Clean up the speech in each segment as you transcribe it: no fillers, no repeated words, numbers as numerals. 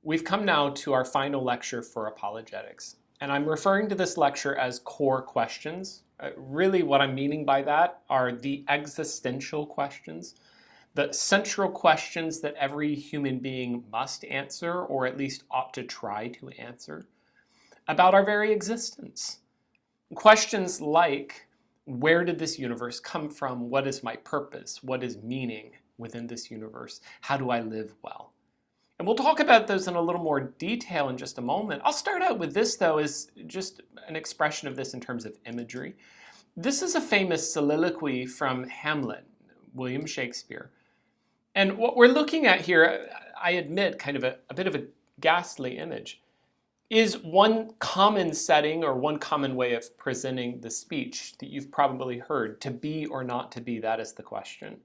We've come now to our final lecture for apologetics, and I'm referring to this lecture as core questions. Really what I'm meaning by that are the existential questions, the central questions that every human being must answer, or at least ought to try to answer, about our very existence. Questions like, where did this universe come from? What is my purpose? What is meaning within this universe? How do I live well? And we'll talk about those in a little more detail in just a moment. I'll start out with this, though, as just an expression of this in terms of imagery. This is a famous soliloquy from Hamlet, William Shakespeare. And what we're looking at here, I admit, kind of a bit of a ghastly image, is one common setting or one common way of presenting the speech that you've probably heard. To be or not to be, that is the question.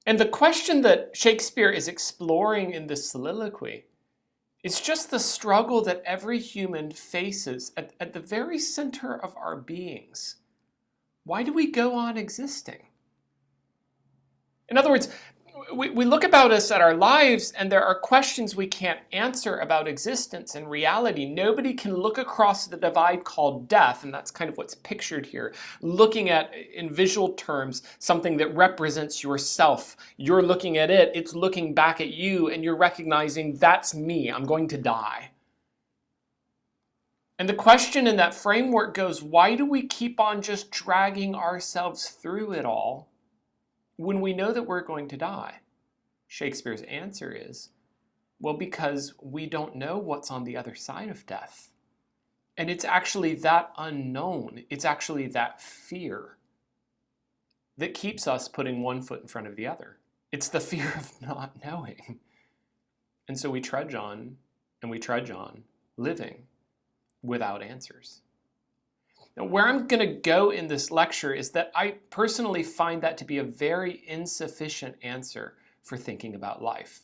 And the question that Shakespeare is exploring in this soliloquy is just the struggle that every human faces at the very center of our beings. Why do we go on existing? In other words, we look about us at our lives and there are questions we can't answer about existence and reality. Nobody can look across the divide called death, and that's kind of what's pictured here. Looking at, in visual terms, something that represents yourself. You're looking at it, it's looking back at you, and you're recognizing, that's me, I'm going to die. And the question in that framework goes, why do we keep on just dragging ourselves through it all when we know that we're going to die? Shakespeare's answer is, well, because we don't know what's on the other side of death. And it's actually that unknown, it's actually that fear that keeps us putting one foot in front of the other. It's the fear of not knowing. And so we trudge on, and we trudge on, living without answers. Now, where I'm going to go in this lecture is that I personally find that to be a very insufficient answer for thinking about life.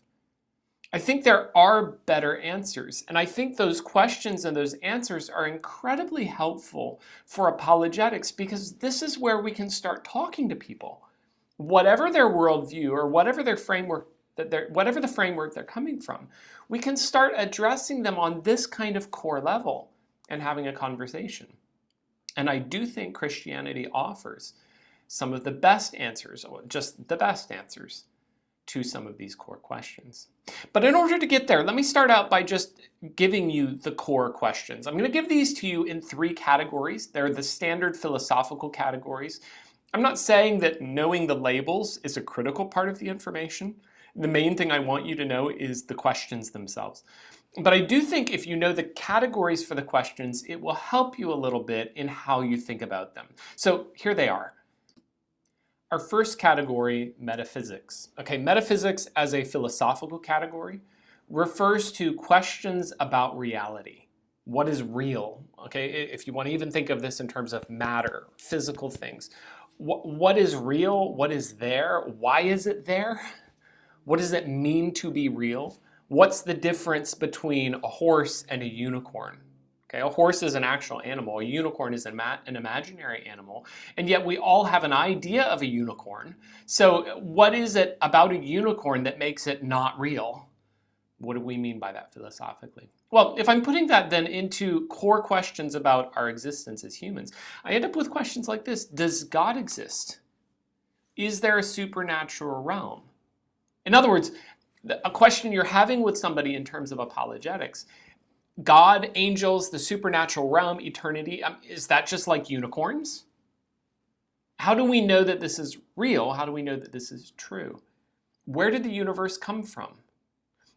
I think there are better answers, and I think those questions and those answers are incredibly helpful for apologetics because this is where we can start talking to people. Whatever their worldview or whatever their framework, whatever the framework they're coming from, we can start addressing them on this kind of core level and having a conversation. And I do think Christianity offers some of the best answers, or just the best answers, to some of these core questions. But in order to get there, let me start out by just giving you the core questions. I'm going to give these to you in three categories. They're the standard philosophical categories. I'm not saying that knowing the labels is a critical part of the information. The main thing I want you to know is the questions themselves. But I do think if you know the categories for the questions, it will help you a little bit in how you think about them. So here they are. Our first category, metaphysics. Okay, metaphysics as a philosophical category refers to questions about reality. What is real? Okay, if you want to even think of this in terms of matter, physical things. What is real? What is there? Why is it there? What does it mean to be real? What's the difference between a horse and a unicorn? Okay, a horse is an actual animal, a unicorn is an imaginary animal, and yet we all have an idea of a unicorn. So what is it about a unicorn that makes it not real? What do we mean by that philosophically? Well, if I'm putting that then into core questions about our existence as humans, I end up with questions like this. Does God exist? Is there a supernatural realm? In other words, a question you're having with somebody in terms of apologetics, God, angels, the supernatural realm, eternity, is that just like unicorns? How do we know that this is real? How do we know that this is true? Where did the universe come from?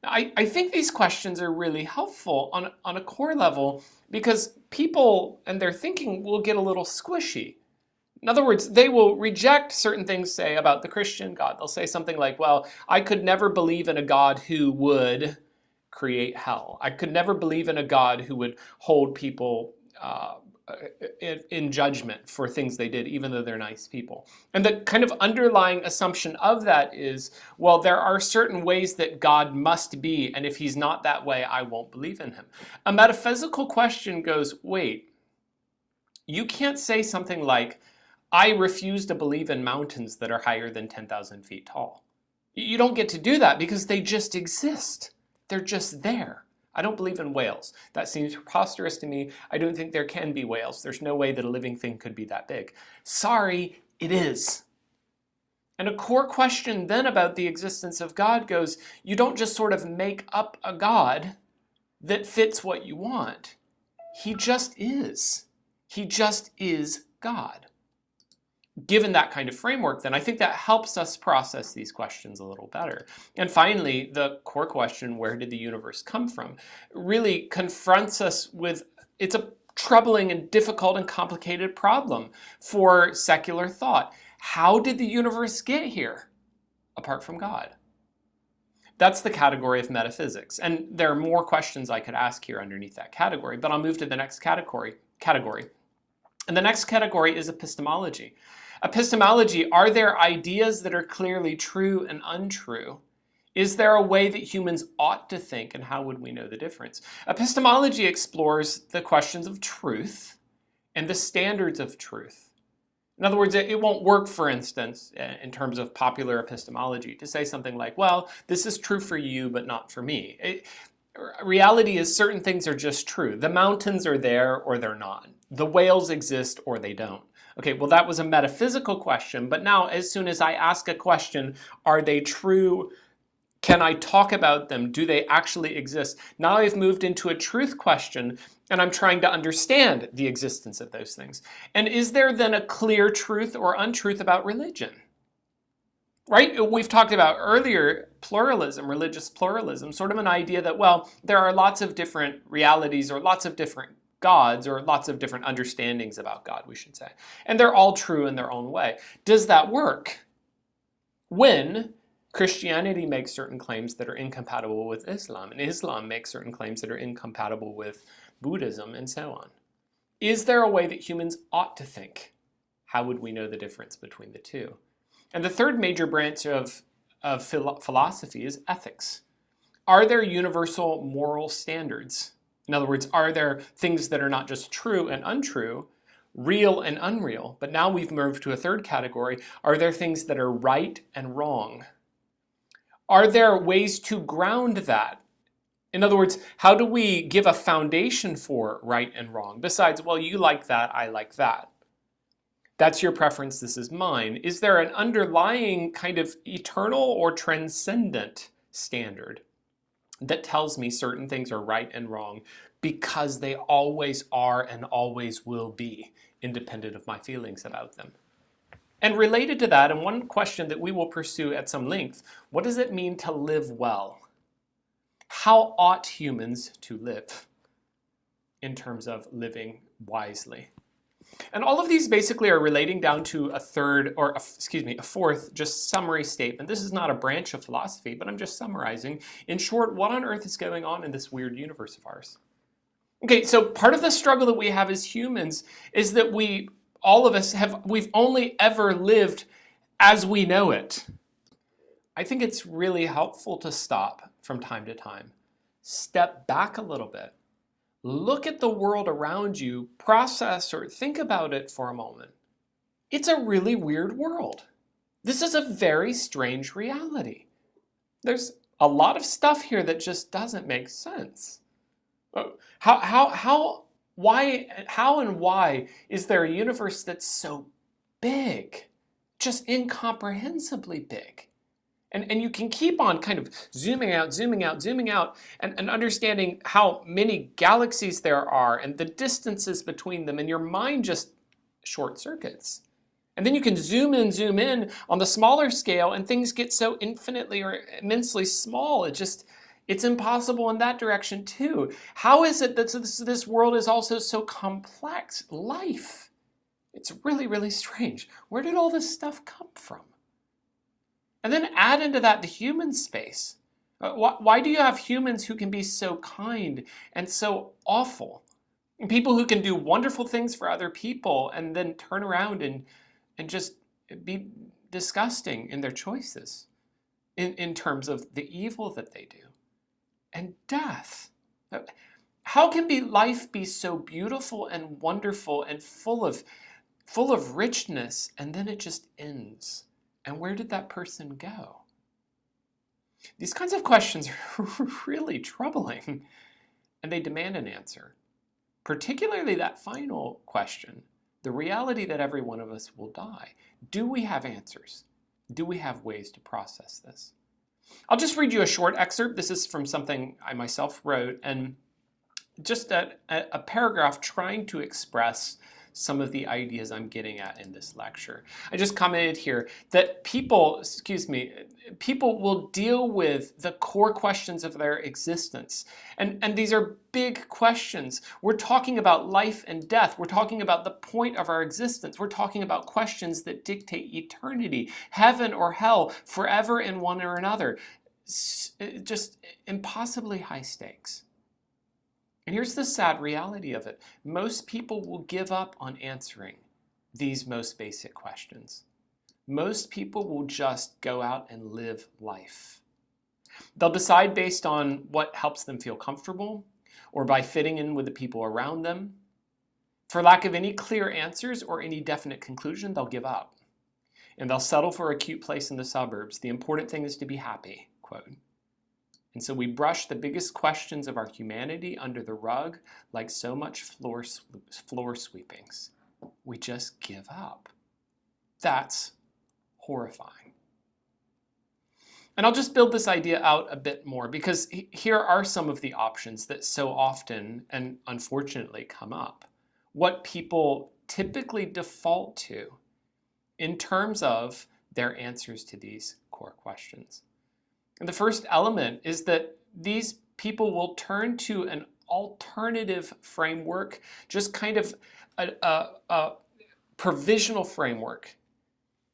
I think these questions are really helpful on a core level because people and their thinking will get a little squishy. In other words, they will reject certain things, say, about the Christian God. They'll say something like, well, I could never believe in a God who would create hell. I could never believe in a God who would hold people in judgment for things they did, even though they're nice people. And the kind of underlying assumption of that is, well, there are certain ways that God must be, and if he's not that way, I won't believe in him. A metaphysical question goes, wait, you can't say something like, I refuse to believe in mountains that are higher than 10,000 feet tall. You don't get to do that because they just exist. They're just there. I don't believe in whales. That seems preposterous to me. I don't think there can be whales. There's no way that a living thing could be that big. Sorry, it is. And a core question then about the existence of God goes, you don't just sort of make up a God that fits what you want. He just is. He just is God. Given that kind of framework, then I think that helps us process these questions a little better. And finally, the core question, where did the universe come from, really confronts us with, it's a troubling and difficult and complicated problem for secular thought. How did the universe get here apart from God? That's the category of metaphysics. And there are more questions I could ask here underneath that category, but I'll move to the next category. And the next category is epistemology. Epistemology, are there ideas that are clearly true and untrue? Is there a way that humans ought to think, and how would we know the difference? Epistemology explores the questions of truth and the standards of truth. In other words, it won't work, for instance, in terms of popular epistemology, to say something like, well, this is true for you, but not for me. Reality is certain things are just true. The mountains are there or they're not. The whales exist or they don't. Okay, well, that was a metaphysical question, but now as soon as I ask a question, are they true? Can I talk about them? Do they actually exist? Now I've moved into a truth question, and I'm trying to understand the existence of those things. And is there then a clear truth or untruth about religion? Right? We've talked about earlier pluralism, religious pluralism, sort of an idea that, well, there are lots of different realities or lots of different gods or lots of different understandings about God, we should say. And they're all true in their own way. Does that work when Christianity makes certain claims that are incompatible with Islam, and Islam makes certain claims that are incompatible with Buddhism, and so on? Is there a way that humans ought to think? How would we know the difference between the two? And the third major branch of philosophy is ethics. Are there universal moral standards? In other words, are there things that are not just true and untrue, real and unreal, but now we've moved to a third category. Are there things that are right and wrong? Are there ways to ground that? In other words, how do we give a foundation for right and wrong? Besides, well, you like that, I like that. That's your preference, this is mine. Is there an underlying kind of eternal or transcendent standard that tells me certain things are right and wrong because they always are and always will be, independent of my feelings about them? And related to that, and one question that we will pursue at some length, what does it mean to live well? How ought humans to live in terms of living wisely? And all of these basically are relating down to a fourth just summary statement. This is not a branch of philosophy, but I'm just summarizing. In short, what on earth is going on in this weird universe of ours? Okay, so part of the struggle that we have as humans is that all of us we've only ever lived as we know it. I think it's really helpful to stop from time to time, step back a little bit, look at the world around you, process or think about it for a moment. It's a really weird world. This is a very strange reality. There's a lot of stuff here that just doesn't make sense. How and why is there a universe that's so big, just incomprehensibly big? And you can keep on kind of zooming out, and understanding how many galaxies there are and the distances between them, and your mind just short circuits. And then you can zoom in on the smaller scale, and things get so infinitely or immensely small. It's impossible in that direction too. How is it that this world is also so complex? Life. It's really, really strange. Where did all this stuff come from? And then add into that the human space. Why do you have humans who can be so kind and so awful? People who can do wonderful things for other people and then turn around and just be disgusting in their choices in terms of the evil that they do. And death. How can life be so beautiful and wonderful and full of richness, and then it just ends? And where did that person go? These kinds of questions are really troubling, and they demand an answer. Particularly that final question, the reality that every one of us will die. Do we have answers? Do we have ways to process this? I'll just read you a short excerpt. This is from something I myself wrote, and just a paragraph trying to express some of the ideas I'm getting at in this lecture. I just commented here that people will deal with the core questions of their existence. And these are big questions. We're talking about life and death. We're talking about the point of our existence. We're talking about questions that dictate eternity, heaven or hell, forever in one or another. Just impossibly high stakes. And here's the sad reality of it. Most people will give up on answering these most basic questions. Most people will just go out and live life. They'll decide based on what helps them feel comfortable or by fitting in with the people around them. For lack of any clear answers or any definite conclusion, they'll give up. And they'll settle for a cute place in the suburbs. The important thing is to be happy, quote. And so we brush the biggest questions of our humanity under the rug like so much floor sweepings. We just give up. That's horrifying. And I'll just build this idea out a bit more because here are some of the options that so often and unfortunately come up. What people typically default to in terms of their answers to these core questions. And the first element is that these people will turn to an alternative framework, just kind of a provisional framework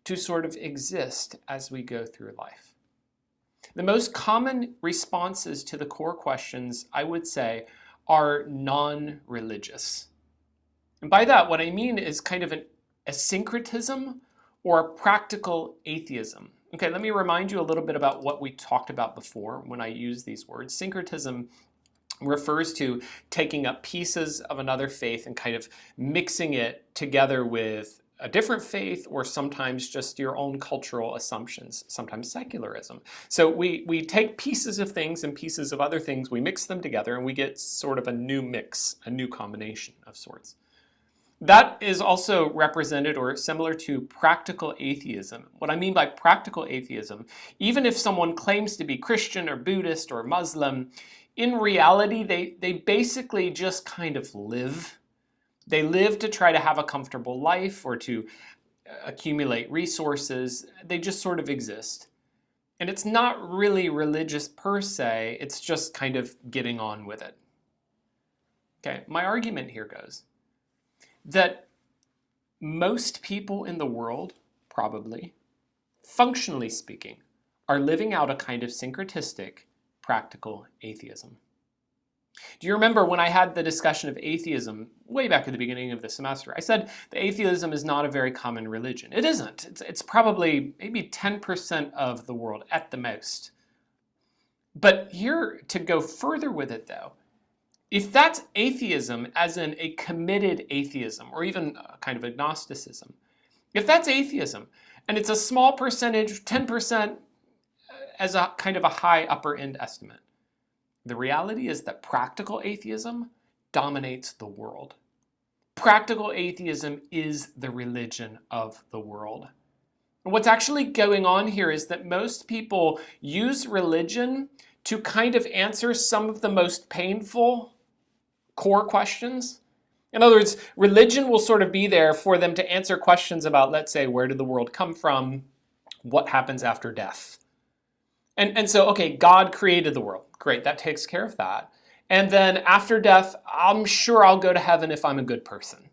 to sort of exist as we go through life. The most common responses to the core questions, I would say, are non-religious. And by that, what I mean is kind of a syncretism or a practical atheism. Okay, let me remind you a little bit about what we talked about before when I use these words. Syncretism refers to taking up pieces of another faith and kind of mixing it together with a different faith or sometimes just your own cultural assumptions, sometimes secularism. So we take pieces of things and pieces of other things, we mix them together and we get sort of a new mix, a new combination of sorts. That is also represented or similar to practical atheism. What I mean by practical atheism, even if someone claims to be Christian or Buddhist or Muslim, in reality, they basically just kind of live. They live to try to have a comfortable life or to accumulate resources. They just sort of exist. And it's not really religious per se, it's just kind of getting on with it. Okay, my argument here goes that most people in the world, probably, functionally speaking, are living out a kind of syncretistic, practical atheism. Do you remember when I had the discussion of atheism way back at the beginning of the semester? I said that atheism is not a very common religion. It isn't. It's probably maybe 10% of the world at the most. But here, to go further with it though, if that's atheism, as in a committed atheism, or even a kind of agnosticism, if that's atheism, and it's a small percentage, 10%, as a kind of a high upper end estimate, the reality is that practical atheism dominates the world. Practical atheism is the religion of the world. And what's actually going on here is that most people use religion to kind of answer some of the most painful core questions. In other words, religion will sort of be there for them to answer questions about, let's say, where did the world come from? What happens after death? And so, okay, God created the world. Great, that takes care of that. And then after death, I'm sure I'll go to heaven if I'm a good person.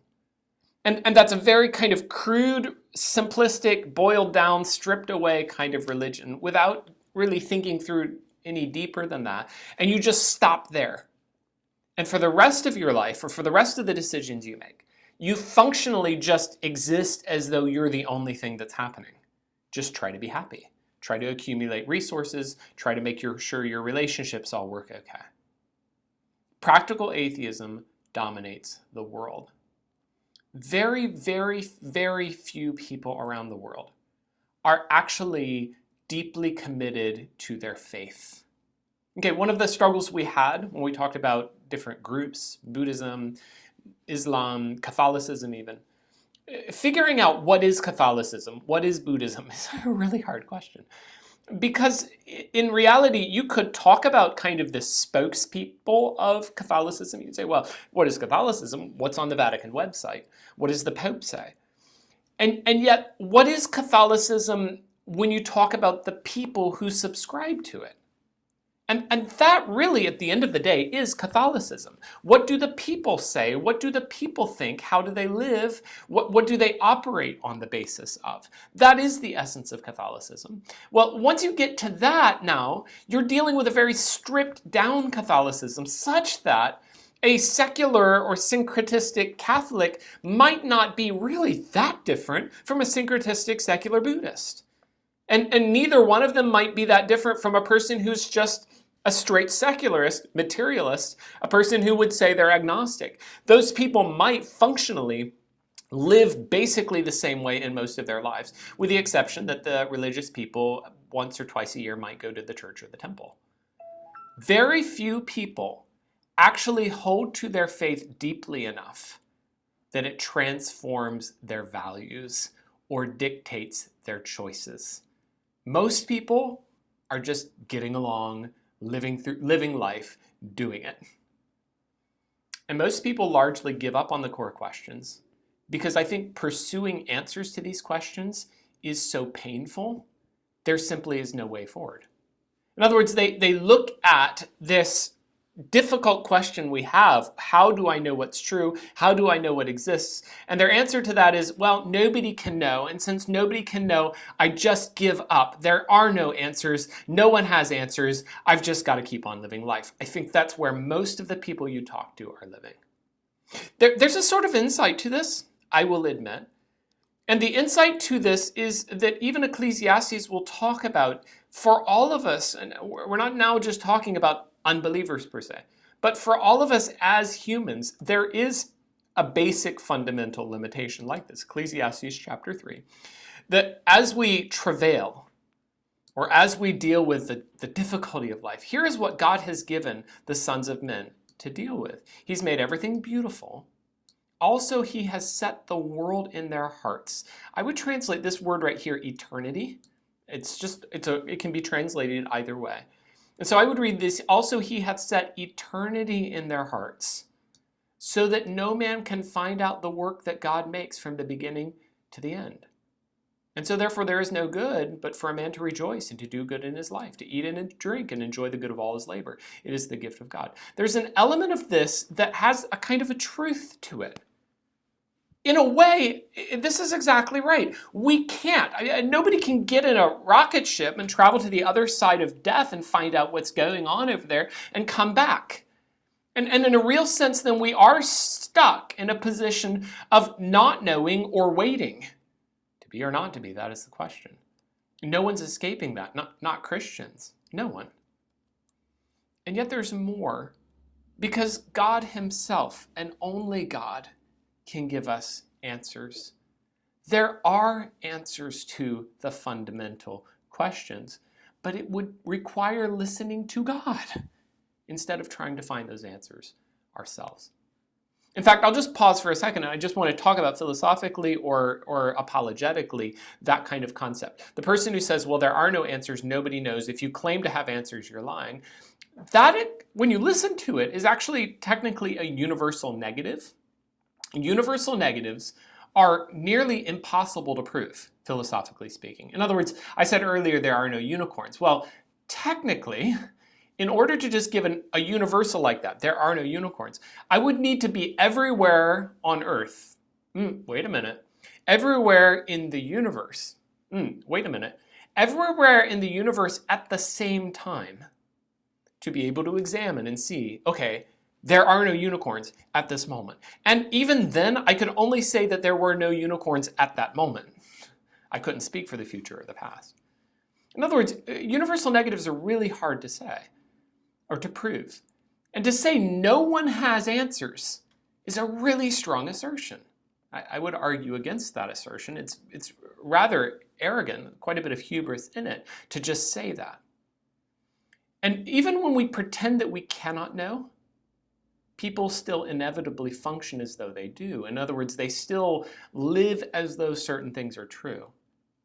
And that's a very kind of crude, simplistic, boiled down, stripped away kind of religion without really thinking through any deeper than that. And you just stop there. And for the rest of your life, or for the rest of the decisions you make, you functionally just exist as though you're the only thing that's happening. Just try to be happy. Try to accumulate resources. Try to make sure your relationships all work okay. Practical atheism dominates the world. Very, very, very few people around the world are actually deeply committed to their faith. Okay, one of the struggles we had when we talked about different groups, Buddhism, Islam, Catholicism even, figuring out what is Catholicism, what is Buddhism is a really hard question. Because in reality, you could talk about kind of the spokespeople of Catholicism. You'd say, well, what is Catholicism? What's on the Vatican website? What does the Pope say? And yet, what is Catholicism when you talk about the people who subscribe to it? And that really, at the end of the day, is Catholicism. What do the people say? What do the people think? How do they live? What do they operate on the basis of? That is the essence of Catholicism. Well, once you get to that now, you're dealing with a very stripped down Catholicism such that a secular or syncretistic Catholic might not be really that different from a syncretistic secular Buddhist. And neither one of them might be that different from a person who's just a straight secularist, materialist, a person who would say they're agnostic. Those people might functionally live basically the same way in most of their lives, with the exception that the religious people once or twice a year might go to the church or the temple. Very few people actually hold to their faith deeply enough that it transforms their values or dictates their choices. Most people are just getting along, living life, doing it. And most people largely give up on the core questions because I think pursuing answers to these questions is so painful, there simply is no way forward. In other words, they look at this difficult question we have, how do I know what's true? How do I know what exists? And their answer to that is, well, nobody can know. And since nobody can know, I just give up. There are no answers. No one has answers. I've just got to keep on living life. I think that's where most of the people you talk to are living. There's a sort of insight to this, I will admit. And the insight to this is that even Ecclesiastes will talk about, for all of us, and we're not now just talking about unbelievers per se, but for all of us as humans, there is a basic fundamental limitation like this. Ecclesiastes chapter 3, that as we travail, or as we deal with the difficulty of life, here is what God has given the sons of men to deal with. He's made everything beautiful. Also, he has set the world in their hearts. I would translate this word right here, eternity. It can be translated either way. And so I would read this, also he hath set eternity in their hearts, so that no man can find out the work that God makes from the beginning to the end. And so therefore there is no good but for a man to rejoice and to do good in his life, to eat and to drink and enjoy the good of all his labor. It is the gift of God. There's an element of this that has a kind of a truth to it. In a way, this is exactly right. We can't. Nobody can get in a rocket ship and travel to the other side of death and find out what's going on over there and come back. And in a real sense, then we are stuck in a position of not knowing or waiting. To be or not to be, that is the question. No one's escaping that, not Christians. No one. And yet there's more, because God himself, and only God, can give us answers. There are answers to the fundamental questions, but it would require listening to God instead of trying to find those answers ourselves. In fact, I'll just pause for a second, and I just want to talk about philosophically or apologetically that kind of concept. The person who says, well, there are no answers, nobody knows, if you claim to have answers, you're lying. When you listen to it, is actually technically a universal negative. Universal negatives are nearly impossible to prove, philosophically speaking. In other words, I said earlier there are no unicorns. Well, technically, in order to just give a universal like that, there are no unicorns, I would need to be everywhere on Earth. Wait a minute. Everywhere in the universe. Wait a minute. Everywhere in the universe at the same time to be able to examine and see, okay, there are no unicorns at this moment. And even then, I could only say that there were no unicorns at that moment. I couldn't speak for the future or the past. In other words, universal negatives are really hard to say or to prove. And to say no one has answers is a really strong assertion. I would argue against that assertion. It's rather arrogant, quite a bit of hubris in it, to just say that. And even when we pretend that we cannot know, people still inevitably function as though they do. In other words, they still live as though certain things are true.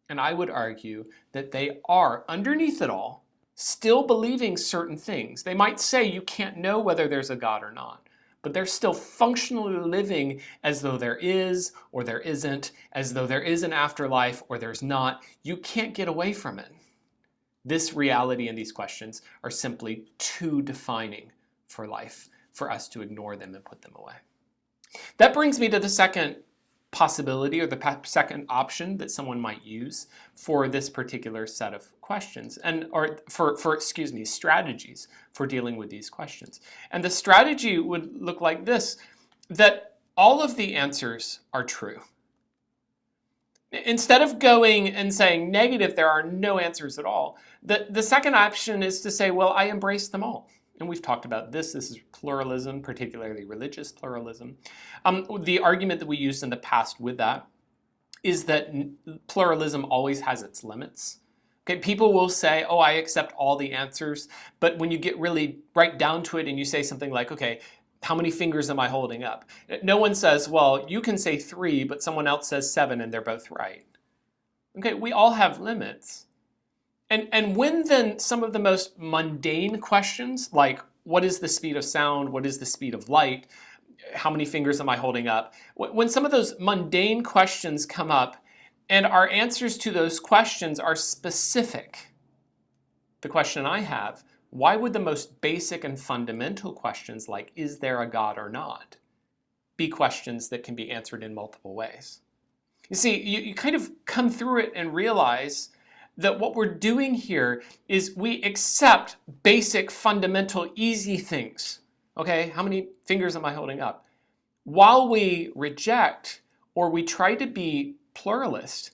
And I would argue that they are, underneath it all, still believing certain things. They might say you can't know whether there's a God or not, but they're still functionally living as though there is or there isn't, as though there is an afterlife or there's not. You can't get away from it. This reality and these questions are simply too defining for life for us to ignore them and put them away. That brings me to the second possibility, or the second option that someone might use for this particular set of questions, or for strategies for dealing with these questions. And the strategy would look like this: that all of the answers are true. Instead of going and saying negative, there are no answers at all, the second option is to say, well, I embrace them all. And we've talked about this. This is pluralism, particularly religious pluralism. The argument that we used in the past with that is that pluralism always has its limits. Okay, people will say, oh, I accept all the answers. But when you get really right down to it and you say something like, okay, how many fingers am I holding up? No one says, well, you can say 3, but someone else says 7 and they're both right. Okay, we all have limits. And when then some of the most mundane questions, like what is the speed of sound, what is the speed of light, how many fingers am I holding up, when some of those mundane questions come up and our answers to those questions are specific, the question I have, why would the most basic and fundamental questions like, is there a God or not, be questions that can be answered in multiple ways? You see, you kind of come through it and realize that what we're doing here is we accept basic, fundamental, easy things. Okay, how many fingers am I holding up? While we reject, or we try to be pluralist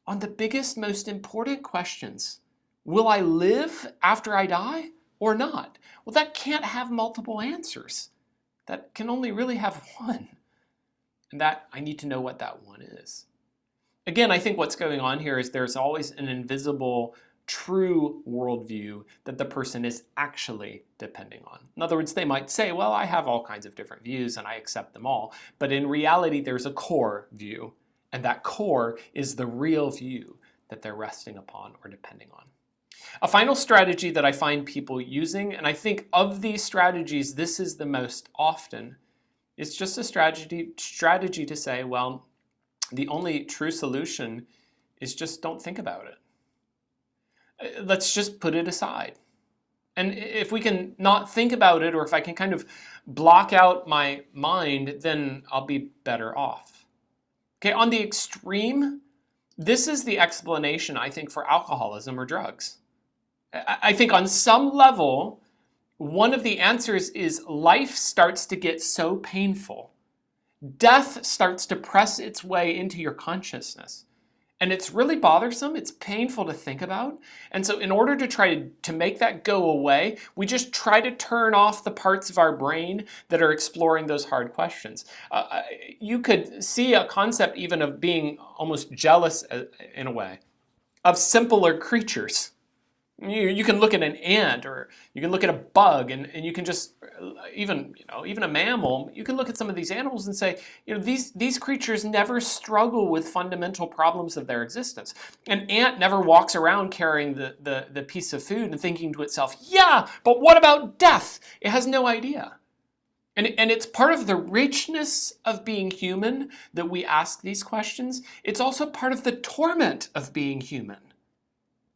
on the biggest, most important questions. Will I live after I die or not? Well, that can't have multiple answers. That can only really have one. And that, I need to know what that one is. Again, I think what's going on here is there's always an invisible, true worldview that the person is actually depending on. In other words, they might say, well, I have all kinds of different views and I accept them all. But in reality, there's a core view. And that core is the real view that they're resting upon or depending on. A final strategy that I find people using, and I think of these strategies, this is the most often, is just a strategy to say, well, the only true solution is just don't think about it. Let's just put it aside. And if we can not think about it, or if I can kind of block out my mind, then I'll be better off. Okay, on the extreme, this is the explanation, I think, for alcoholism or drugs. I think on some level, one of the answers is life starts to get so painful. Death starts to press its way into your consciousness. And it's really bothersome. It's painful to think about. And so in order to try to make that go away, we just try to turn off the parts of our brain that are exploring those hard questions. You could see a concept even of being almost jealous, in a way, of simpler creatures. You can look at an ant, or you can look at a bug, and you can just, even a mammal, you can look at some of these animals and say, these creatures never struggle with fundamental problems of their existence. An ant never walks around carrying the piece of food and thinking to itself, yeah, but what about death? It has no idea. And it's part of the richness of being human that we ask these questions. It's also part of the torment of being human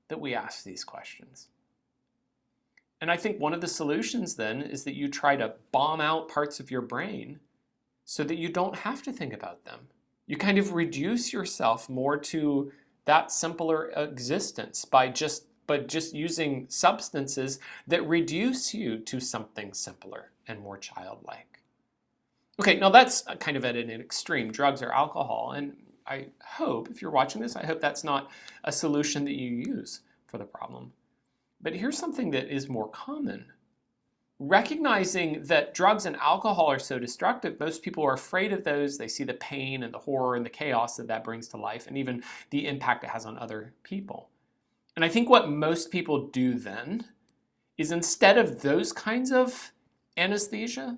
that we ask these questions. And I think one of the solutions then is that you try to bomb out parts of your brain so that you don't have to think about them. You kind of reduce yourself more to that simpler existence by just using substances that reduce you to something simpler and more childlike. Okay, now that's kind of at an extreme, drugs or alcohol, and I hope, if you're watching this, I hope that's not a solution that you use for the problem. But here's something that is more common. recognizing that drugs and alcohol are so destructive, most people are afraid of those. They see the pain and the horror and the chaos that that brings to life, and even the impact it has on other people. And I think what most people do then is, instead of those kinds of anesthesia,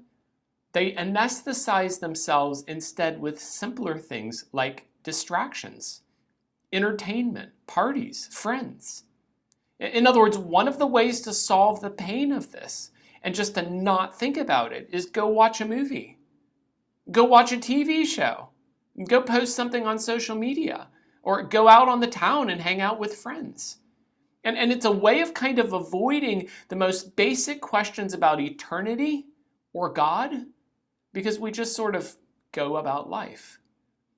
they anesthetize themselves instead with simpler things like distractions, entertainment, parties, friends. In other words, one of the ways to solve the pain of this and just to not think about it is go watch a movie, go watch a TV show, go post something on social media, or go out on the town and hang out with friends. And it's a way of kind of avoiding the most basic questions about eternity or God, because we just sort of go about life.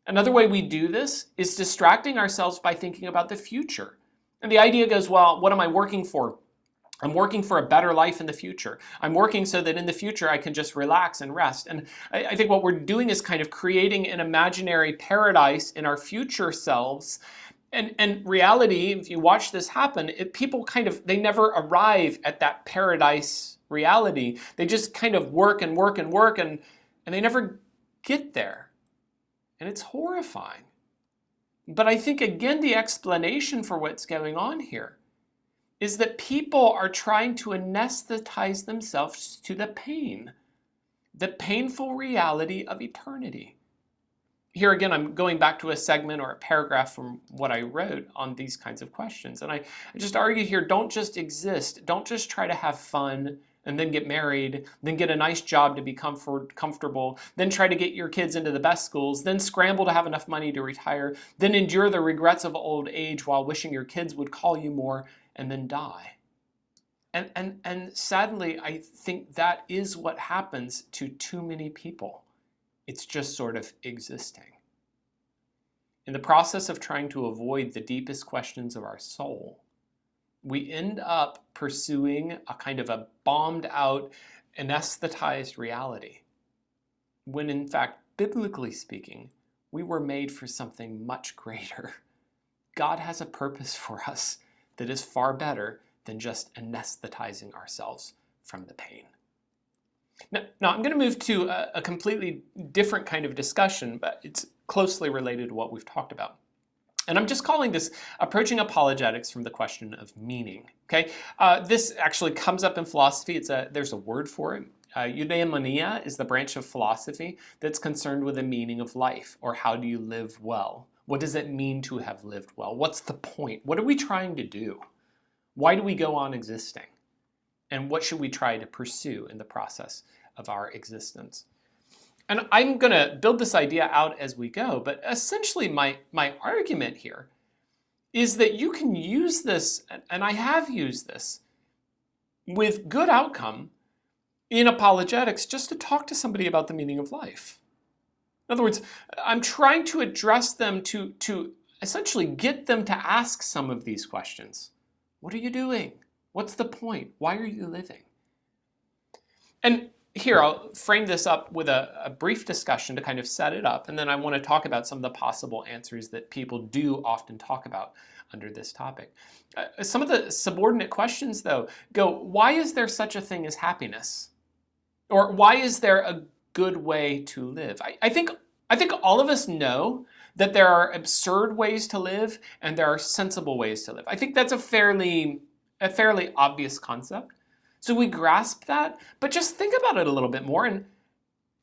Another way we do this is distracting ourselves by thinking about the future. And the idea goes, well, what am I working for? I'm working for a better life in the future. I'm working so that in the future I can just relax and rest. And I think what we're doing is kind of creating an imaginary paradise in our future selves. And reality, if you watch this happen, people kind of, they never arrive at that paradise reality. They just kind of work and work and work, and they never get there. And it's horrifying. But I think, again, the explanation for what's going on here is that people are trying to anesthetize themselves to the pain, the painful reality of eternity. Here again, I'm going back to a segment or a paragraph from what I wrote on these kinds of questions. And I just argue here, don't just exist. Don't just try to have fun and then get married, then get a nice job to be comfortable, then try to get your kids into the best schools, then scramble to have enough money to retire, then endure the regrets of old age while wishing your kids would call you more, and then die. And sadly, I think that is what happens to too many people. It's just sort of existing. In the process of trying to avoid the deepest questions of our soul, we end up pursuing a kind of a bombed out, anesthetized reality, when in fact, biblically speaking, we were made for something much greater. God has a purpose for us that is far better than just anesthetizing ourselves from the pain. Now I'm going to move to a completely different kind of discussion, but it's closely related to what we've talked about. And I'm just calling this Approaching Apologetics from the Question of Meaning. Okay, this actually comes up in philosophy. There's a word for it. Eudaimonia is the branch of philosophy that's concerned with the meaning of life, or how do you live well? What does it mean to have lived well? What's the point? What are we trying to do? Why do we go on existing? And what should we try to pursue in the process of our existence? And I'm going to build this idea out as we go, but essentially my argument here is that you can use this, and I have used this, with good outcome in apologetics just to talk to somebody about the meaning of life. In other words, I'm trying to address them to essentially get them to ask some of these questions. What are you doing? What's the point? Why are you living? And here, I'll frame this up with a brief discussion to kind of set it up, and then I want to talk about some of the possible answers that people do often talk about under this topic. Some of the subordinate questions, though, go, why is there such a thing as happiness? Or why is there a good way to live? I think all of us know that there are absurd ways to live and there are sensible ways to live. I think that's a fairly obvious concept. So we grasp that, but just think about it a little bit more. And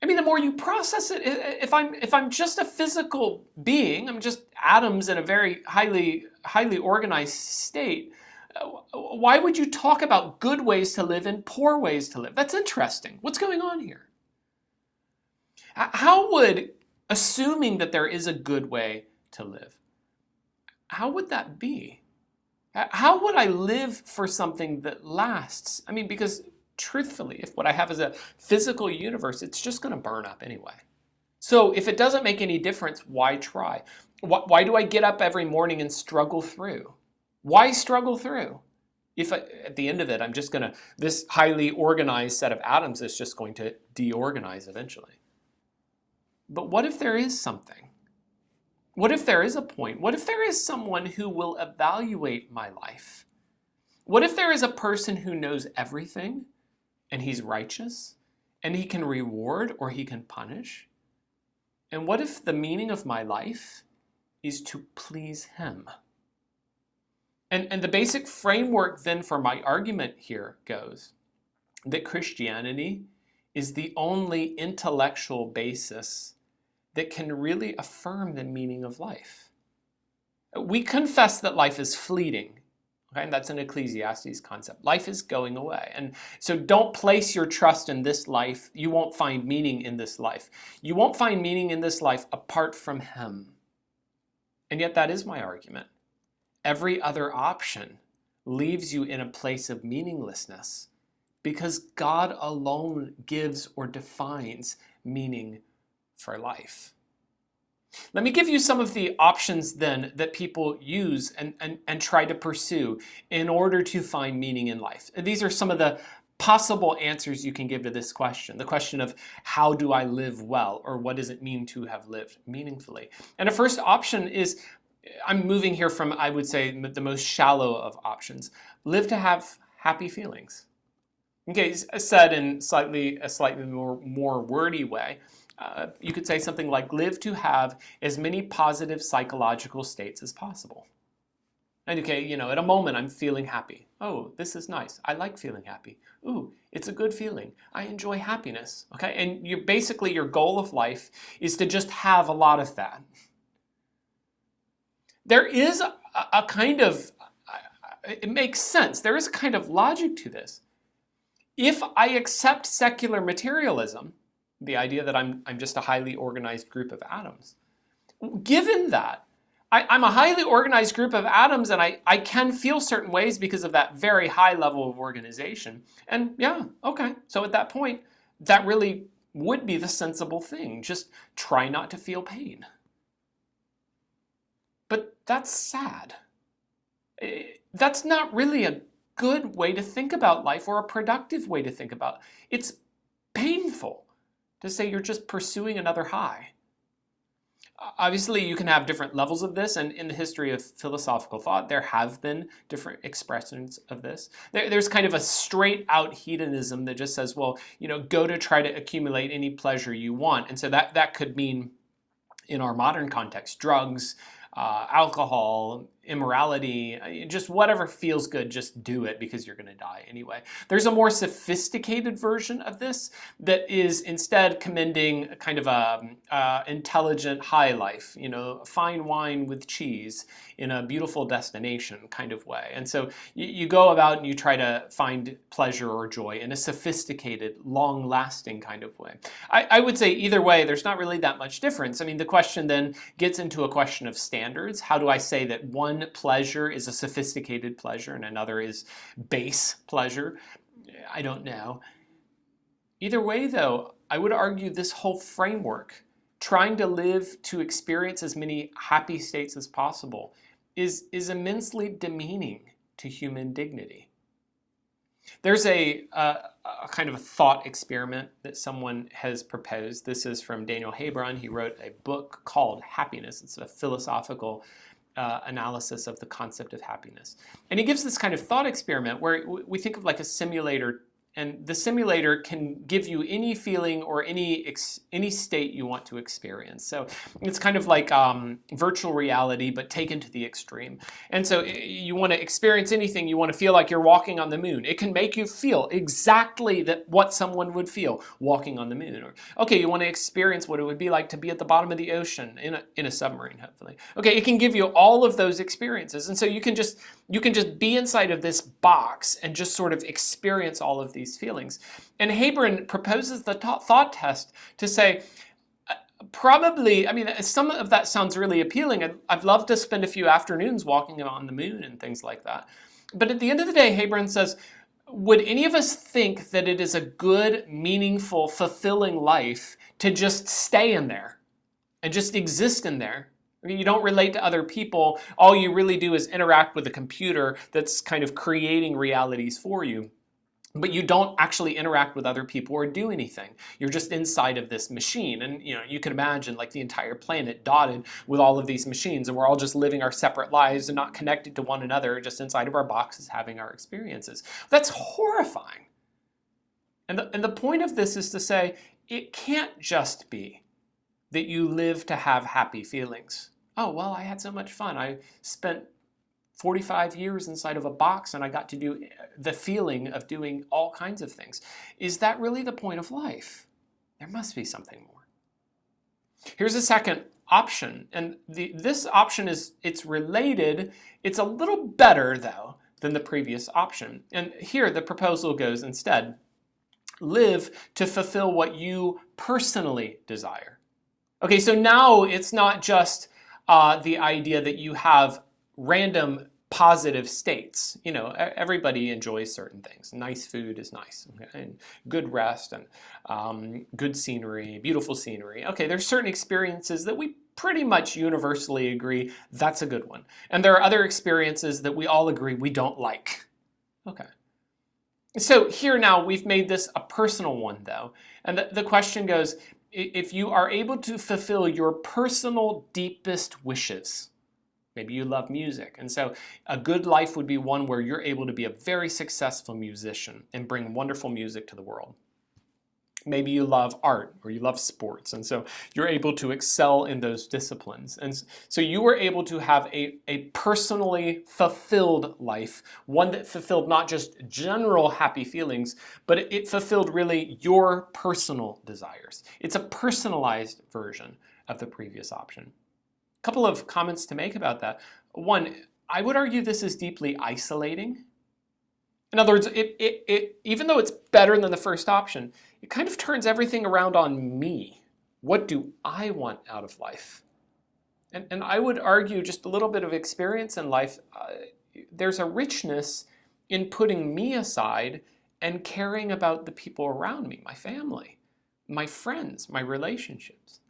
I mean, the more you process it, if I'm just a physical being, I'm just atoms in a very highly organized state, why would you talk about good ways to live and poor ways to live? That's interesting. What's going on here? How would, assuming that there is a good way to live, how would that be? How would I live for something that lasts? I mean, because truthfully, if what I have is a physical universe, it's just going to burn up anyway. So if it doesn't make any difference, why try? Why do I get up every morning and struggle through? Why struggle through? If at the end of it, this highly organized set of atoms is just going to deorganize eventually. But what if there is something? What if there is a point? What if there is someone who will evaluate my life? What if there is a person who knows everything and he's righteous, and he can reward or he can punish? And what if the meaning of my life is to please him? And the basic framework then for my argument here goes that Christianity is the only intellectual basis that can really affirm the meaning of life. We confess that life is fleeting. Okay, and that's an Ecclesiastes concept. Life is going away. And so don't place your trust in this life. You won't find meaning in this life. You won't find meaning in this life apart from him. And yet that is my argument. Every other option leaves you in a place of meaninglessness because God alone gives or defines meaning for life. Let me give you some of the options then that people use and try to pursue in order to find meaning in life. And these are some of the possible answers you can give to this question. The question of how do I live well, or what does it mean to have lived meaningfully? And a first option is, I'm moving here from, I would say, the most shallow of options. Live to have happy feelings. Okay, said in a slightly more wordy way, you could say something like, live to have as many positive psychological states as possible. And okay, at a moment I'm feeling happy. Oh, this is nice. I like feeling happy. Ooh, it's a good feeling. I enjoy happiness. Okay, and basically your goal of life is to just have a lot of that. There is a kind of, it makes sense. There is a kind of logic to this. If I accept secular materialism, the idea that I'm just a highly organized group of atoms, given that I'm a highly organized group of atoms and I can feel certain ways because of that very high level of organization, and yeah, okay, so at that point, that really would be the sensible thing. Just try not to feel pain. But that's sad. That's not really a good way to think about life or a productive way to think about it. It's painful to say you're just pursuing another high. Obviously, you can have different levels of this, and in the history of philosophical thought, there have been different expressions of this. There's kind of a straight-out hedonism that just says, well, go to try to accumulate any pleasure you want. And so that could mean, in our modern context, drugs, alcohol, immorality, just whatever feels good, just do it because you're going to die anyway. There's a more sophisticated version of this that is instead commending kind of a intelligent high life, fine wine with cheese in a beautiful destination kind of way. And so you go about and you try to find pleasure or joy in a sophisticated, long-lasting kind of way. I would say either way, there's not really that much difference. I mean, the question then gets into a question of standards. How do I say that one pleasure is a sophisticated pleasure and another is base pleasure? I don't know. Either way, though, I would argue this whole framework, trying to live to experience as many happy states as possible, is immensely demeaning to human dignity. There's a kind of a thought experiment that someone has proposed. This is from Daniel Hebron. He wrote a book called Happiness. It's a philosophical analysis of the concept of happiness. And he gives this kind of thought experiment where we think of like a simulator, and the simulator can give you any feeling or any state you want to experience. So it's kind of like virtual reality, but taken to the extreme. And so you want to experience anything, you want to feel like you're walking on the moon. It can make you feel exactly what someone would feel walking on the moon. Or, okay, you want to experience what it would be like to be at the bottom of the ocean in a submarine, hopefully. Okay, it can give you all of those experiences. And so you can just be inside of this box and just sort of experience all of these feelings. And Hebron proposes the thought test to say, probably, I mean, some of that sounds really appealing. I'd love to spend a few afternoons walking on the moon and things like that. But at the end of the day, Hebron says, would any of us think that it is a good, meaningful, fulfilling life to just stay in there and just exist in there? You don't relate to other people. All you really do is interact with a computer that's kind of creating realities for you. But you don't actually interact with other people or do anything. You're just inside of this machine. And you can imagine like the entire planet dotted with all of these machines, and we're all just living our separate lives and not connected to one another, just inside of our boxes having our experiences. That's horrifying. And the point of this is to say, it can't just be that you live to have happy feelings. Oh, well, I had so much fun. I spent 45 years inside of a box and I got to do the feeling of doing all kinds of things. Is that really the point of life? There must be something more. Here's a second option, and this option it's related. It's a little better, though, than the previous option. And here the proposal goes instead, live to fulfill what you personally desire. Okay, so now it's not just the idea that you have random positive states. You know, everybody enjoys certain things. Nice food is nice, okay? And good rest and good scenery, beautiful scenery. Okay, there's certain experiences that we pretty much universally agree that's a good one. And there are other experiences that we all agree we don't like. Okay. So here now we've made this a personal one though. And the question goes, if you are able to fulfill your personal deepest wishes, maybe you love music, and so a good life would be one where you're able to be a very successful musician and bring wonderful music to the world. Maybe you love art or you love sports, and so you're able to excel in those disciplines. And so you were able to have a personally fulfilled life, one that fulfilled not just general happy feelings, but it fulfilled really your personal desires. It's a personalized version of the previous option. A couple of comments to make about that. One, I would argue this is deeply isolating. In other words, even though it's better than the first option, it kind of turns everything around on me. What do I want out of life? And I would argue just a little bit of experience in life, there's a richness in putting me aside and caring about the people around me, my family, my friends, my relationships.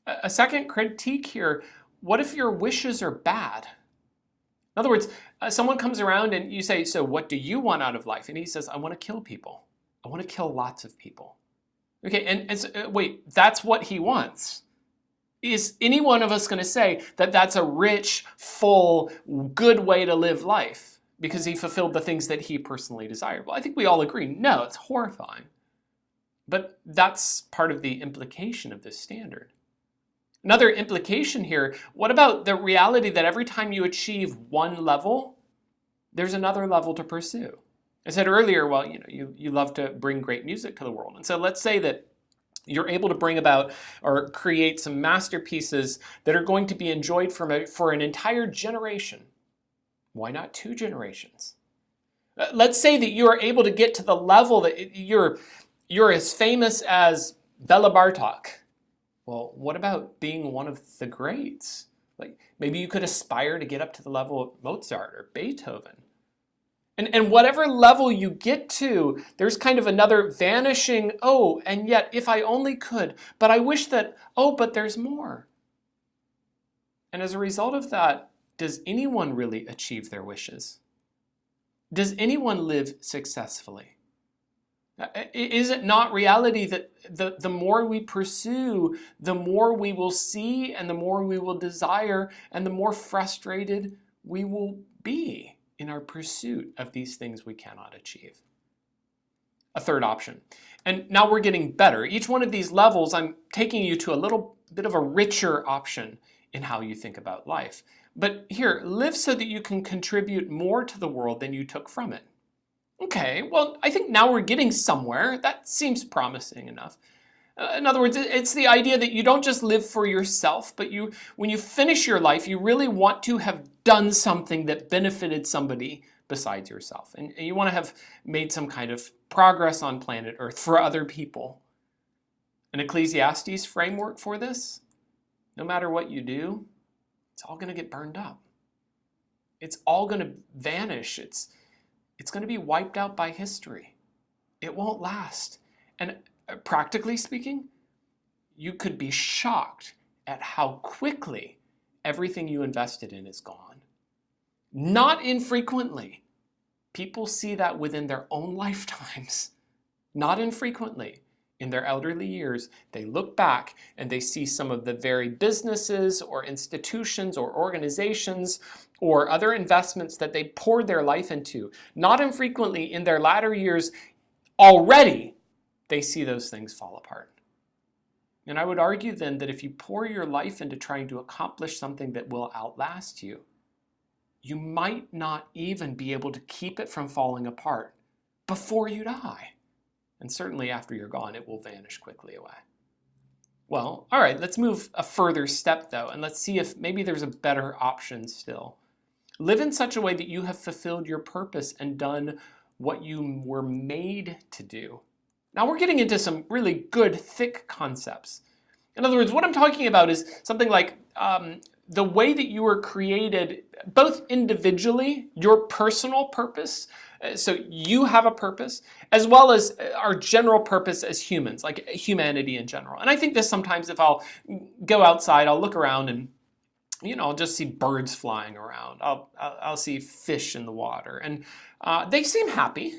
A second critique here, what if your wishes are bad? In other words, someone comes around and you say, so what do you want out of life? And he says, I want to kill people. I want to kill lots of people. Okay, and so, wait, that's what he wants. Is any one of us going to say that that's a rich, full, good way to live life because he fulfilled the things that he personally desired? Well, I think we all agree, no, it's horrifying. But that's part of the implication of this standard. Another implication here, what about the reality that every time you achieve one level, there's another level to pursue? I said earlier, well, you love to bring great music to the world. And so let's say that you're able to bring about or create some masterpieces that are going to be enjoyed for an entire generation. Why not 2 generations? Let's say that you are able to get to the level that you're as famous as Bela Bartok. Well, what about being one of the greats? Like maybe you could aspire to get up to the level of Mozart or Beethoven. And whatever level you get to, there's kind of another vanishing, oh, and yet if I only could, but I wish that, oh, but there's more. And as a result of that, does anyone really achieve their wishes? Does anyone live successfully? Is it not reality that the more we pursue, the more we will see and the more we will desire and the more frustrated we will be in our pursuit of these things we cannot achieve? A third option. And now we're getting better. Each one of these levels, I'm taking you to a little bit of a richer option in how you think about life. But here, live so that you can contribute more to the world than you took from it. Okay, well, I think now we're getting somewhere. That seems promising enough. In other words, it's the idea that you don't just live for yourself, but when you finish your life, you really want to have done something that benefited somebody besides yourself. And you want to have made some kind of progress on planet Earth for other people. An Ecclesiastes framework for this, no matter what you do, it's all going to get burned up. It's all going to vanish. It's going to be wiped out by history. It won't last. And practically speaking, you could be shocked at how quickly everything you invested in is gone. Not infrequently. People see that within their own lifetimes. Not infrequently. In their elderly years, they look back and they see some of the very businesses or institutions or organizations or other investments that they poured their life into. Not infrequently in their latter years already they see those things fall apart. And I would argue then that if you pour your life into trying to accomplish something that will outlast you, you might not even be able to keep it from falling apart before you die. And certainly after you're gone, it will vanish quickly away. Well, all right, let's move a further step though, and let's see if maybe there's a better option still. Live in such a way that you have fulfilled your purpose and done what you were made to do. Now we're getting into some really good, thick concepts. In other words, what I'm talking about is something like the way that you were created, both individually, your personal purpose, so you have a purpose, as well as our general purpose as humans, like humanity in general. And I think this sometimes if I'll go outside, I'll look around and I'll just see birds flying around. I'll see fish in the water, and they seem happy.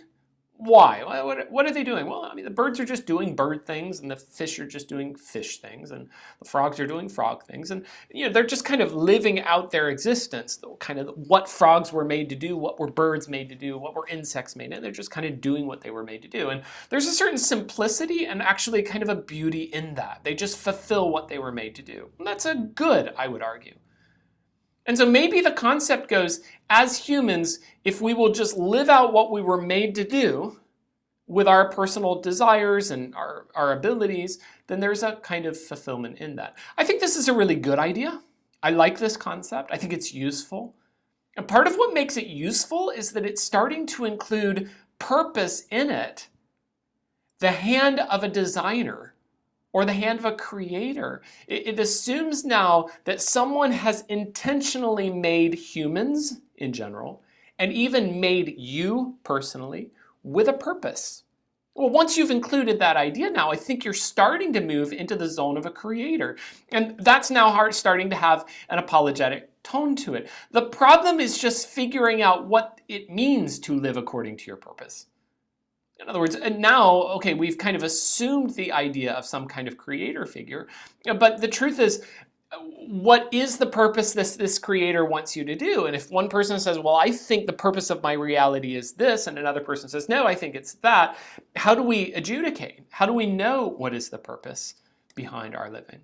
Why? What are they doing? Well, I mean, the birds are just doing bird things, and the fish are just doing fish things, and the frogs are doing frog things, and they're just kind of living out their existence, kind of what frogs were made to do, what were birds made to do, what were insects made to do. They're just kind of doing what they were made to do, and there's a certain simplicity and actually kind of a beauty in that. They just fulfill what they were made to do. And that's a good, I would argue. And so maybe the concept goes, as humans, if we will just live out what we were made to do with our personal desires and our abilities, then there's a kind of fulfillment in that. I think this is a really good idea. I like this concept. I think it's useful. And part of what makes it useful is that it's starting to include purpose in it. The hand of a designer or the hand of a creator. It assumes now that someone has intentionally made humans in general, and even made you personally, with a purpose. Well, once you've included that idea now, I think you're starting to move into the zone of a creator. And that's now starting to have an apologetic tone to it. The problem is just figuring out what it means to live according to your purpose. In other words, and now, okay, we've kind of assumed the idea of some kind of creator figure, but the truth is, what is the purpose this creator wants you to do? And if one person says, well, I think the purpose of my reality is this, and another person says, no, I think it's that, how do we adjudicate? How do we know what is the purpose behind our living?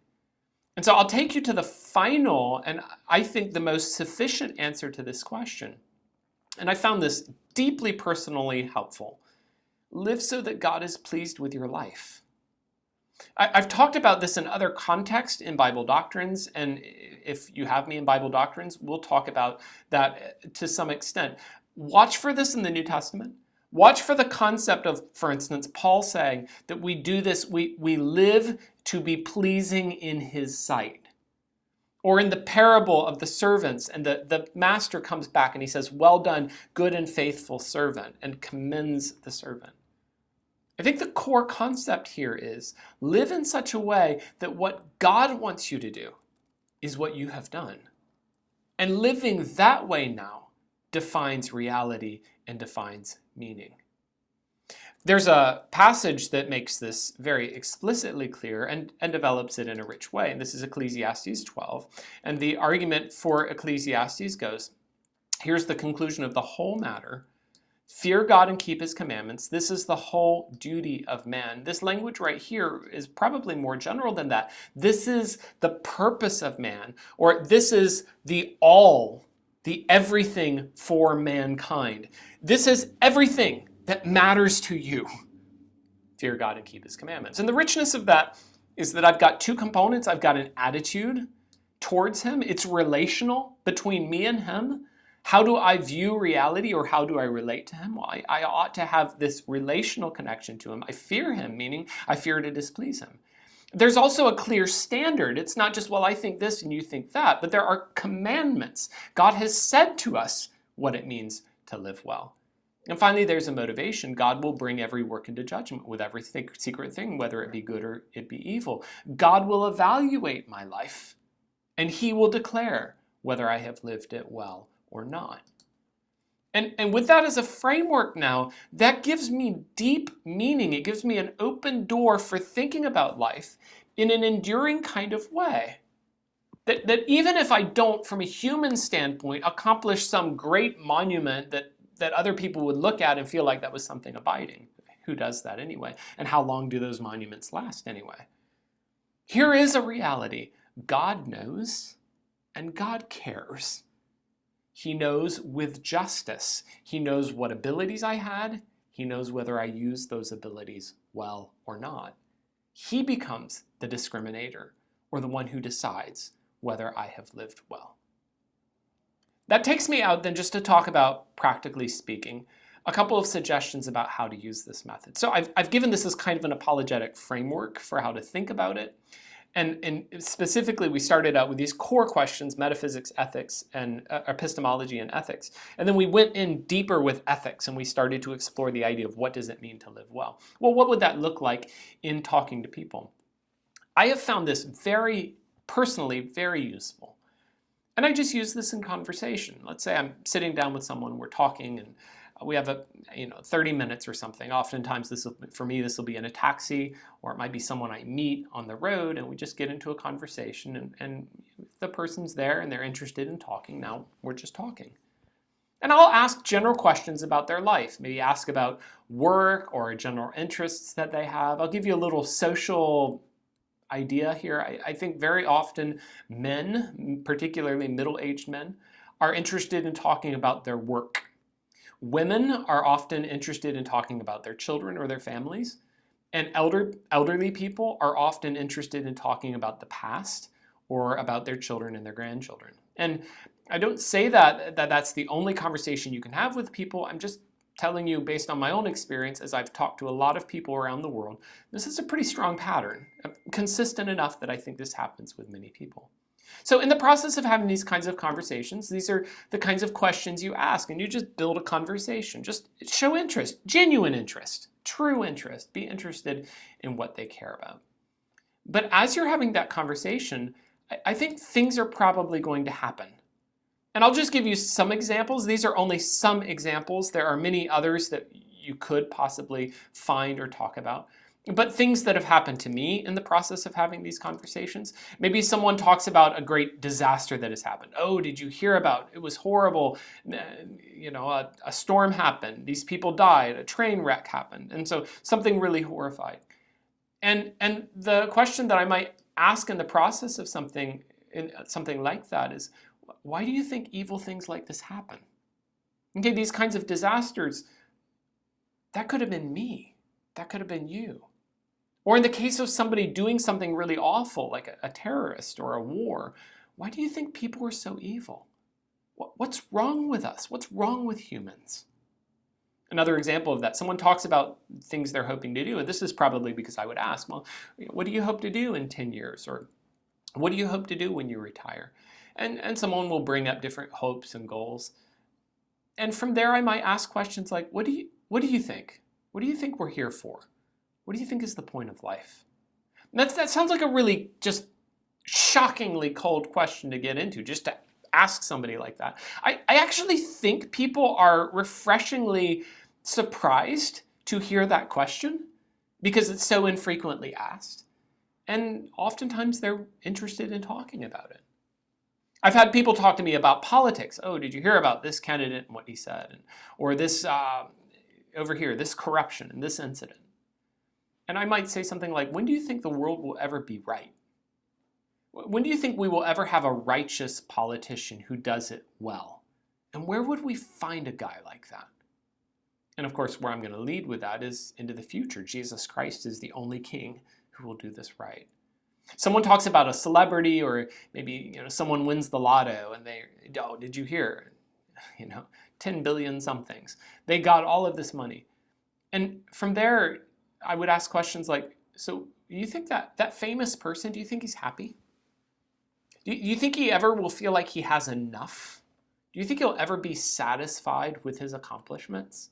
And so I'll take you to the final, and I think the most sufficient answer to this question. And I found this deeply personally helpful. Live so that God is pleased with your life. I've talked about this in other contexts in Bible doctrines, and if you have me in Bible doctrines, we'll talk about that to some extent. Watch for this in the New Testament. Watch for the concept of, for instance, Paul saying that we do this, we live to be pleasing in his sight. Or in the parable of the servants, and the master comes back and he says, well done, good and faithful servant, and commends the servant. I think the core concept here is live in such a way that what God wants you to do is what you have done. And living that way now defines reality and defines meaning. There's a passage that makes this very explicitly clear and develops it in a rich way. And this is Ecclesiastes 12. And the argument for Ecclesiastes goes, here's the conclusion of the whole matter. Fear God and keep his commandments. This is the whole duty of man. This language right here is probably more general than that. This is the purpose of man, or this is the all, the everything for mankind. This is everything that matters to you. Fear God and keep his commandments. And the richness of that is that I've got two components. I've got an attitude towards him. It's relational between me and him. How do I view reality, or how do I relate to him? Well, I ought to have this relational connection to him. I fear him, meaning I fear to displease him. There's also a clear standard. It's not just, well, I think this and you think that, but there are commandments. God has said to us what it means to live well. And finally, there's a motivation. God will bring every work into judgment with every secret thing, whether it be good or it be evil. God will evaluate my life, and he will declare whether I have lived it well or not. And with that as a framework now, that gives me deep meaning. It gives me an open door for thinking about life in an enduring kind of way. That even if I don't, from a human standpoint, accomplish some great monument that other people would look at and feel like that was something abiding. Who does that anyway? And how long do those monuments last anyway? Here is a reality. God knows, and God cares. He knows with justice. He knows what abilities I had. He knows whether I use those abilities well or not. He becomes the discriminator, or the one who decides whether I have lived well. That takes me out then just to talk about, practically speaking, a couple of suggestions about how to use this method. So I've given this as kind of an apologetic framework for how to think about it. And specifically, we started out with these core questions: metaphysics, ethics, and epistemology and ethics. And then we went in deeper with ethics, and we started to explore the idea of what does it mean to live well. Well, what would that look like in talking to people? I have found this personally very useful. And I just use this in conversation. Let's say I'm sitting down with someone, we're talking, and we have 30 minutes or something. Oftentimes, for me, this will be in a taxi, or it might be someone I meet on the road, and we just get into a conversation, and the person's there and they're interested in talking. Now we're just talking. And I'll ask general questions about their life, maybe ask about work or general interests that they have. I'll give you a little social idea here. I think very often men, particularly middle-aged men, are interested in talking about their work. Women are often interested in talking about their children or their families. And elderly people are often interested in talking about the past or about their children and their grandchildren. And I don't say that that's the only conversation you can have with people. I'm just telling you, based on my own experience, as I've talked to a lot of people around the world, this is a pretty strong pattern, consistent enough that I think this happens with many people. So in the process of having these kinds of conversations, these are the kinds of questions you ask, and you just build a conversation. Just show interest, genuine interest, true interest. Be interested in what they care about. But as you're having that conversation, I think things are probably going to happen. And I'll just give you some examples. These are only some examples. There are many others that you could possibly find or talk about. But things that have happened to me in the process of having these conversations. Maybe someone talks about a great disaster that has happened. Oh, did you hear about it? It was horrible. A storm happened. These people died. A train wreck happened. And so something really horrified. And the question that I might ask in the process of something like that is, why do you think evil things like this happen? Okay, these kinds of disasters, that could have been me. That could have been you. Or in the case of somebody doing something really awful, like a terrorist or a war, why do you think people are so evil? What's wrong with us? What's wrong with humans? Another example of that, someone talks about things they're hoping to do, and this is probably because I would ask, well, what do you hope to do in 10 years? Or what do you hope to do when you retire? And someone will bring up different hopes and goals. And from there, I might ask questions like, what do you think? What do you think we're here for? What do you think is the point of life? And that sounds like a really just shockingly cold question to get into, just to ask somebody like that. I actually think people are refreshingly surprised to hear that question because it's so infrequently asked. And oftentimes they're interested in talking about it. I've had people talk to me about politics. Oh, did you hear about this candidate and what he said? Or this, over here, this corruption and this incident. And I might say something like, when do you think the world will ever be right? When do you think we will ever have a righteous politician who does it well? And where would we find a guy like that? And of course, where I'm going to lead with that is into the future. Jesus Christ is the only king who will do this right. Someone talks about a celebrity, or maybe someone wins the lotto and did you hear? 10 billion somethings. They got all of this money. And from there, I would ask questions like, so do you think that famous person, do you think he's happy? Do you think he ever will feel like he has enough? Do you think he'll ever be satisfied with his accomplishments?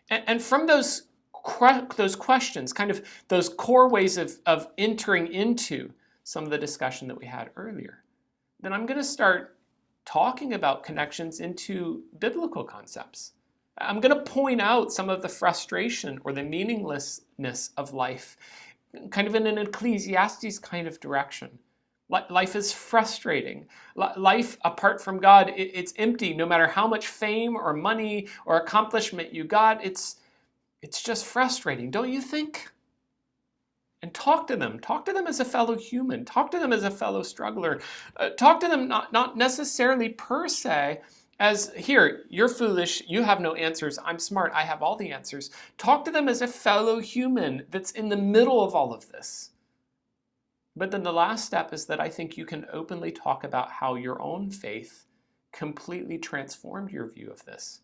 And from those questions, kind of those core ways of entering into some of the discussion that we had earlier, then I'm going to start talking about connections into biblical concepts. I'm going to point out some of the frustration or the meaninglessness of life, kind of in an Ecclesiastes kind of direction. Life is frustrating. Life apart from God, it's empty. No matter how much fame or money or accomplishment you got, it's It's just frustrating, don't you think? And talk to them. Talk to them as a fellow human. Talk to them as a fellow struggler. Talk to them not necessarily per se as, here, you're foolish, you have no answers, I'm smart, I have all the answers. Talk to them as a fellow human that's in the middle of all of this. But then the last step is that I think you can openly talk about how your own faith completely transformed your view of this.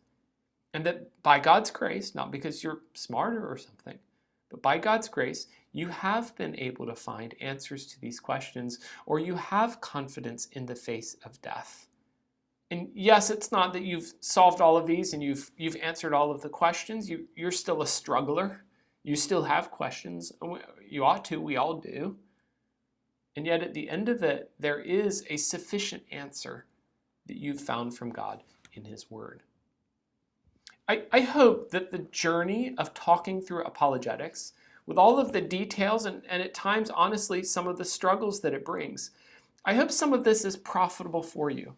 And that by God's grace, not because you're smarter or something, but by God's grace, you have been able to find answers to these questions, or you have confidence in the face of death. And yes, it's not that you've solved all of these and you've answered all of the questions. You're still a struggler. You still have questions. You ought to, we all do. And yet at the end of it, there is a sufficient answer that you've found from God in His Word. I hope that the journey of talking through apologetics, with all of the details and at times, honestly, some of the struggles that it brings, I hope some of this is profitable for you.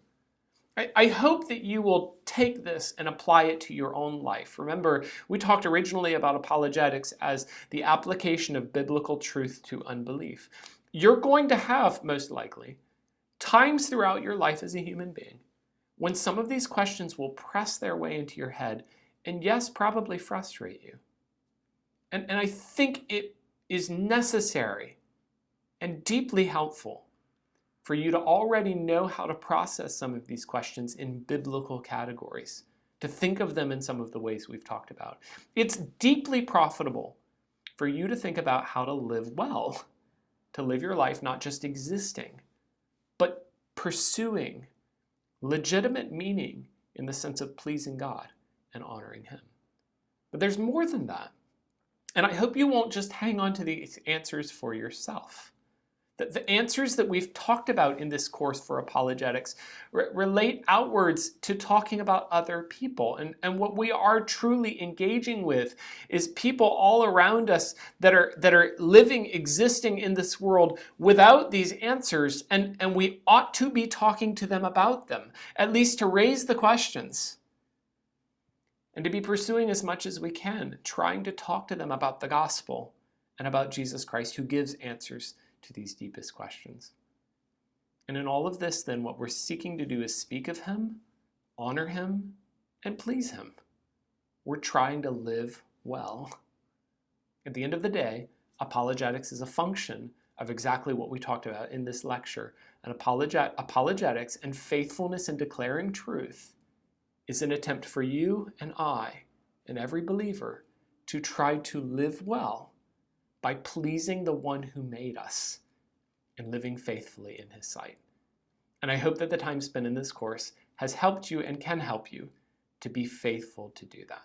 I hope that you will take this and apply it to your own life. Remember, we talked originally about apologetics as the application of biblical truth to unbelief. You're going to have, most likely, times throughout your life as a human being when some of these questions will press their way into your head and, yes, probably frustrate you. And I think it is necessary and deeply helpful for you to already know how to process some of these questions in biblical categories, to think of them in some of the ways we've talked about. It's deeply profitable for you to think about how to live well, to live your life not just existing, but pursuing legitimate meaning in the sense of pleasing God and honoring Him. But there's more than that. And I hope you won't just hang on to these answers for yourself. The answers that we've talked about in this course for apologetics relate outwards to talking about other people. And what we are truly engaging with is people all around us that are living, existing in this world without these answers. And we ought to be talking to them about them, at least to raise the questions. And to be pursuing as much as we can, trying to talk to them about the gospel and about Jesus Christ, who gives answers to these deepest questions. And in all of this, then, what we're seeking to do is speak of Him, honor Him, and please Him. We're trying to live well. At the end of the day, apologetics is a function of exactly what we talked about in this lecture. And apologetics and faithfulness in declaring truth is an attempt for you and I and every believer to try to live well by pleasing the one who made us and living faithfully in His sight. And I hope that the time spent in this course has helped you and can help you to be faithful to do that.